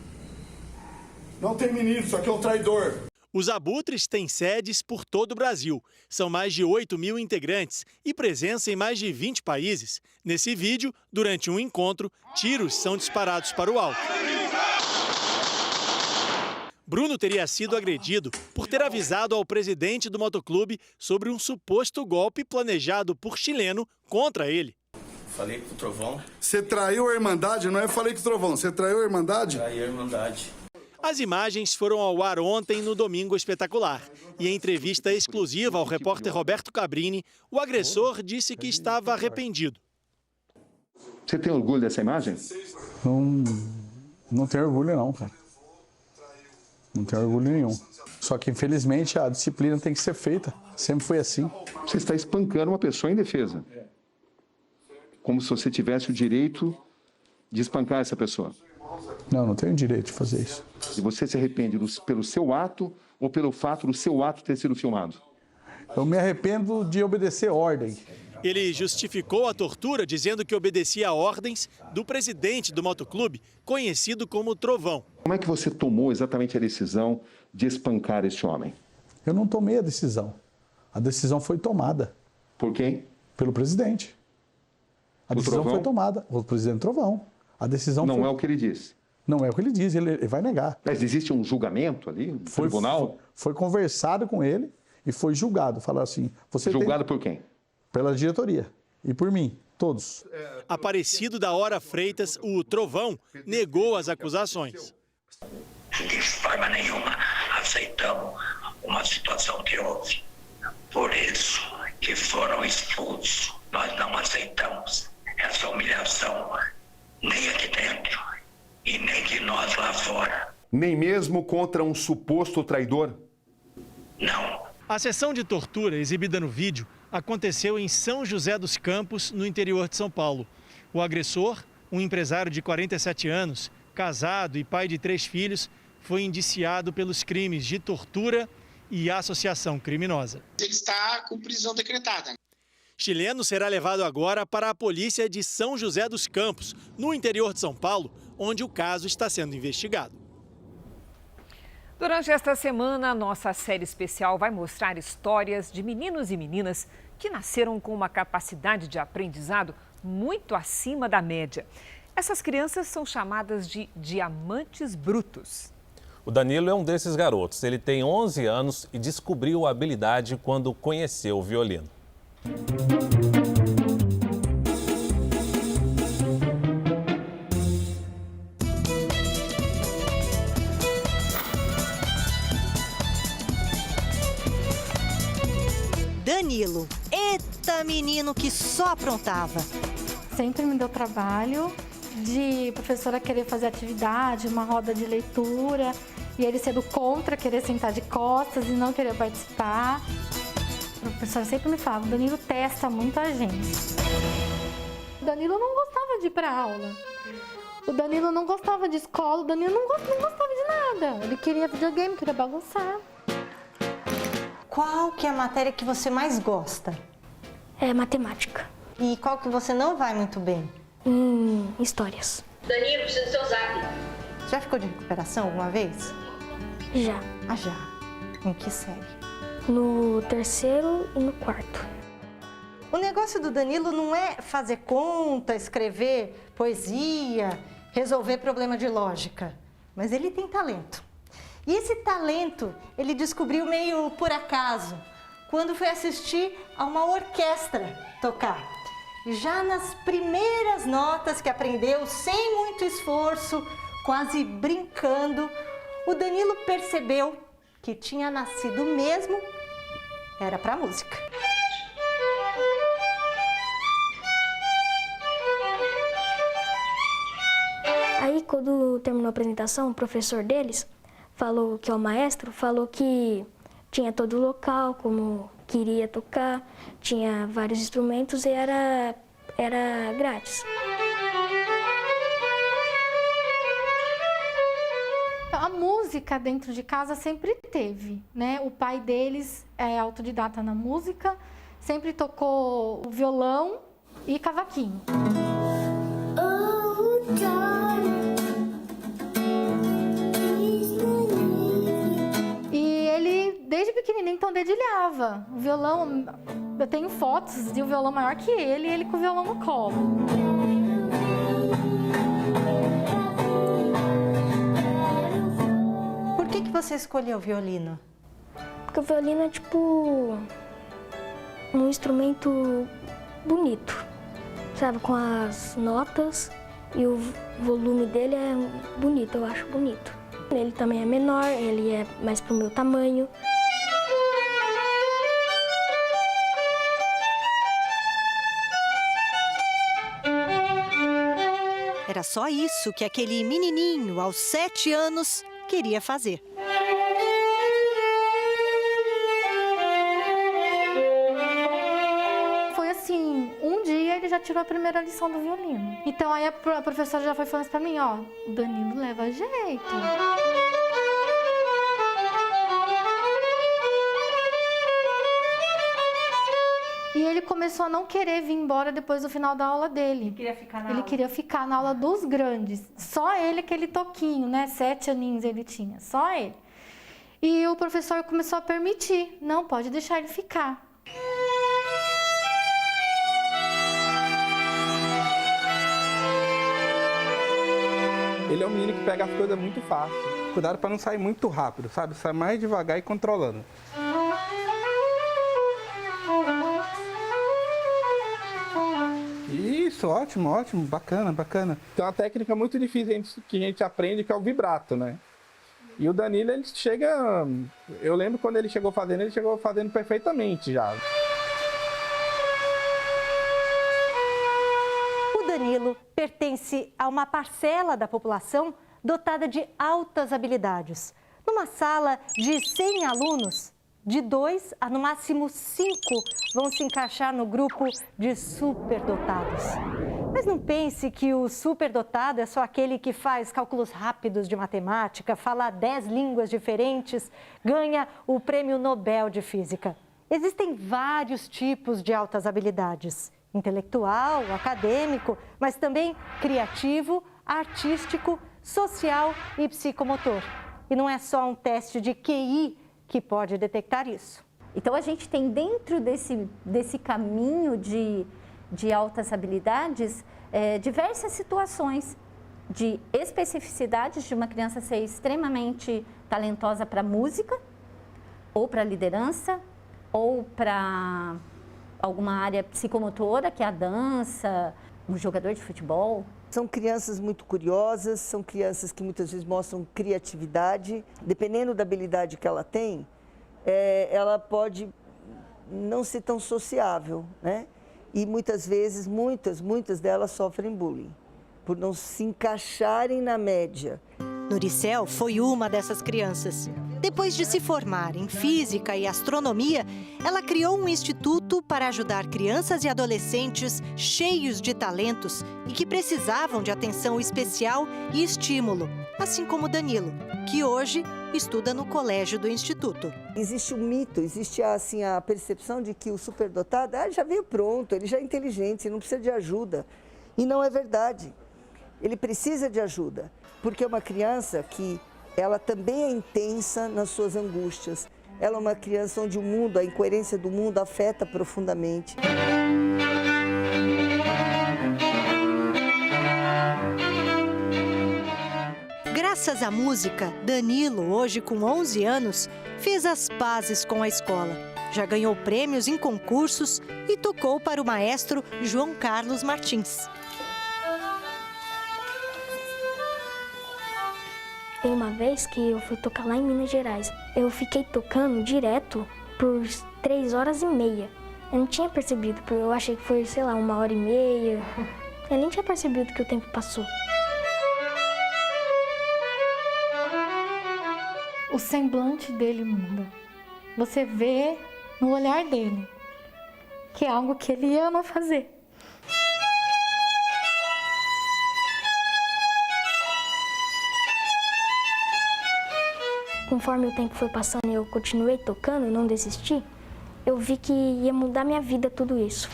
Não tem menino, isso aqui é um traidor. Os Abutres têm sedes por todo o Brasil. São mais de 8 mil integrantes e presença em mais de 20 países. Nesse vídeo, durante um encontro, tiros são disparados para o alto. Bruno teria sido agredido por ter avisado ao presidente do motoclube sobre um suposto golpe planejado por chileno contra ele. Falei com o Trovão. Você traiu a Irmandade? Não é falei com o Trovão, você traiu a Irmandade? Traí a Irmandade. As imagens foram ao ar ontem no Domingo Espetacular. E em entrevista exclusiva ao repórter Roberto Cabrini, o agressor disse que estava arrependido. Você tem orgulho dessa imagem? Não tenho orgulho não, cara. Não tenho orgulho nenhum. Só que, infelizmente, a disciplina tem que ser feita. Sempre foi assim. Você está espancando uma pessoa indefesa. Como se você tivesse o direito de espancar essa pessoa. Não tenho direito de fazer isso. E você se arrepende pelo seu ato ou pelo fato do seu ato ter sido filmado? Eu me arrependo de obedecer ordem. Ele justificou a tortura dizendo que obedecia a ordens do presidente do motoclube, conhecido como Trovão. Como é que você tomou exatamente a decisão de espancar esse homem? Eu não tomei a decisão. A decisão foi tomada. Por quem? Pelo presidente. A decisão foi tomada. O presidente Trovão. A decisão não é o que ele disse. Não é o que ele diz, ele vai negar. Mas existe um julgamento ali, no tribunal? Foi conversado com ele e foi julgado. Falaram assim... Julgado por quem? Pela diretoria. E por mim, todos. Aparecido da Hora Freitas, o Trovão negou as acusações. De forma nenhuma aceitamos uma situação que houve. Por isso que foram expulsos. Nós não aceitamos essa humilhação, nem aqui dentro e nem de nós lá fora. Nem mesmo contra um suposto traidor? Não. A sessão de tortura exibida no vídeo aconteceu em São José dos Campos, no interior de São Paulo. O agressor, um empresário de 47 anos, casado e pai de 3 filhos, foi indiciado pelos crimes de tortura e associação criminosa. Ele está com prisão decretada. Chileno será levado agora para a polícia de São José dos Campos, no interior de São Paulo, onde o caso está sendo investigado. Durante esta semana, nossa série especial vai mostrar histórias de meninos e meninas que nasceram com uma capacidade de aprendizado muito acima da média. Essas crianças são chamadas de diamantes brutos. O Danilo é um desses garotos. Ele tem 11 anos e descobriu a habilidade quando conheceu o violino. Danilo, eita menino que só aprontava. Sempre me deu trabalho de professora querer fazer atividade, uma roda de leitura, e ele sendo contra, querer sentar de costas e não querer participar. A professora sempre me falava, o Danilo testa muito a gente. O Danilo não gostava de ir para aula. O Danilo não gostava de escola, o Danilo não gostava de nada. Ele queria videogame, queria bagunçar. Qual que é a matéria que você mais gosta? É matemática. E qual que você não vai muito bem? Histórias. Danilo, preciso do seu zap. Já ficou de recuperação alguma vez? Já. Ah, já. Em que série? No 3º e no 4º. O negócio do Danilo não é fazer conta, escrever poesia, resolver problema de lógica. Mas ele tem talento. E esse talento ele descobriu meio por acaso, quando foi assistir a uma orquestra tocar. E já nas primeiras notas que aprendeu, sem muito esforço, quase brincando, o Danilo percebeu que tinha nascido mesmo, era para música. Aí, quando terminou a apresentação, o professor deles falou, que é o maestro, falou que tinha todo o local, como queria tocar, tinha vários instrumentos e era grátis. A música dentro de casa sempre teve, né? O pai deles é autodidata na música, sempre tocou violão e cavaquinho. E ele, desde pequenininho, então dedilhava. O violão, eu tenho fotos de um violão maior que ele e ele com o violão no colo. Por que você escolheu o violino? Porque o violino é tipo um instrumento bonito, sabe? Com as notas e o volume dele é bonito, eu acho bonito. Ele também é menor, ele é mais pro meu tamanho. Era só isso que aquele menininho, aos 7 anos, queria fazer. Foi assim, um dia ele já tirou a primeira lição do violino. Então aí a professora já foi falando pra mim, ó, o Danilo leva jeito. E ele começou a não querer vir embora depois do final da aula dele. Ele queria ficar na aula? Ele queria ficar na aula dos grandes. Só ele, aquele toquinho, né? 7 aninhos ele tinha, só ele. E o professor começou a permitir. Não, pode deixar ele ficar. Ele é um menino que pega as coisas muito fácil. Cuidado para não sair muito rápido, sabe? Sai mais devagar e controlando. Isso, ótimo, ótimo, bacana, bacana. Tem uma técnica muito difícil que a gente aprende, que é o vibrato, né? E o Danilo, ele chega... Eu lembro quando ele chegou fazendo perfeitamente já. O Danilo pertence a uma parcela da população dotada de altas habilidades. Numa sala de 100 alunos, de 2 a no máximo 5 vão se encaixar no grupo de superdotados. Mas não pense que o superdotado é só aquele que faz cálculos rápidos de matemática, fala 10 línguas diferentes, ganha o Prêmio Nobel de Física. Existem vários tipos de altas habilidades: intelectual, acadêmico, mas também criativo, artístico, social e psicomotor. E não é só um teste de QI que pode detectar isso. Então, a gente tem dentro desse caminho de altas habilidades diversas situações de especificidades de uma criança ser extremamente talentosa para música, ou para liderança, ou para alguma área psicomotora, que é a dança, um jogador de futebol. São crianças muito curiosas, são crianças que muitas vezes mostram criatividade. Dependendo da habilidade que ela tem, ela pode não ser tão sociável, né? E muitas vezes, muitas delas sofrem bullying. por não se encaixarem na média. Nuricel foi uma dessas crianças. Depois de se formar em física e astronomia, ela criou um instituto para ajudar crianças e adolescentes cheios de talentos e que precisavam de atenção especial e estímulo, assim como Danilo, que hoje estuda no colégio do instituto. Existe um mito, existe assim, a percepção de que o superdotado já veio pronto, ele já é inteligente, ele não precisa de ajuda. E não é verdade. Ele precisa de ajuda, porque é uma criança que ela também é intensa nas suas angústias. Ela é uma criança onde o mundo, a incoerência do mundo afeta profundamente. Graças à música, Danilo, hoje com 11 anos, fez as pazes com a escola. Já ganhou prêmios em concursos e tocou para o maestro João Carlos Martins. Tem uma vez que eu fui tocar lá em Minas Gerais. Eu fiquei tocando direto por 3 horas e meia. Eu não tinha percebido, porque eu achei que foi, sei lá, 1h30. Eu nem tinha percebido que o tempo passou. O semblante dele muda. Você vê no olhar dele que é algo que ele ama fazer. Conforme o tempo foi passando e eu continuei tocando e não desisti, eu vi que ia mudar minha vida tudo isso.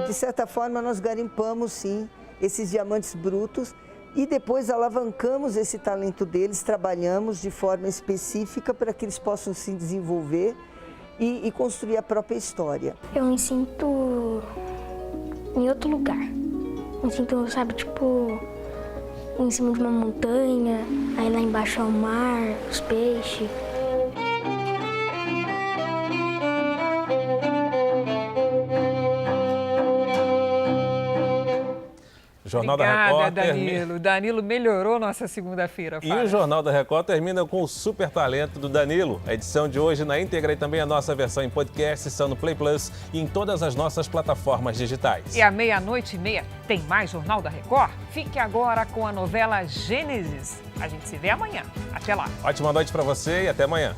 De certa forma, nós garimpamos, sim, esses diamantes brutos e depois alavancamos esse talento deles, trabalhamos de forma específica para que eles possam se desenvolver e construir a própria história. Eu me sinto em outro lugar. Me sinto, sabe, tipo, em cima de uma montanha, aí lá embaixo é o mar, os peixes. Jornal Obrigada, da Record Danilo. Danilo melhorou nossa segunda-feira. E o Jornal da Record termina com o super talento do Danilo. A edição de hoje na íntegra e também a nossa versão em podcast estão no Play Plus e em todas as nossas plataformas digitais. E à 00:30 tem mais Jornal da Record? Fique agora com a novela Gênesis. A gente se vê amanhã. Até lá. Ótima noite para você e até amanhã.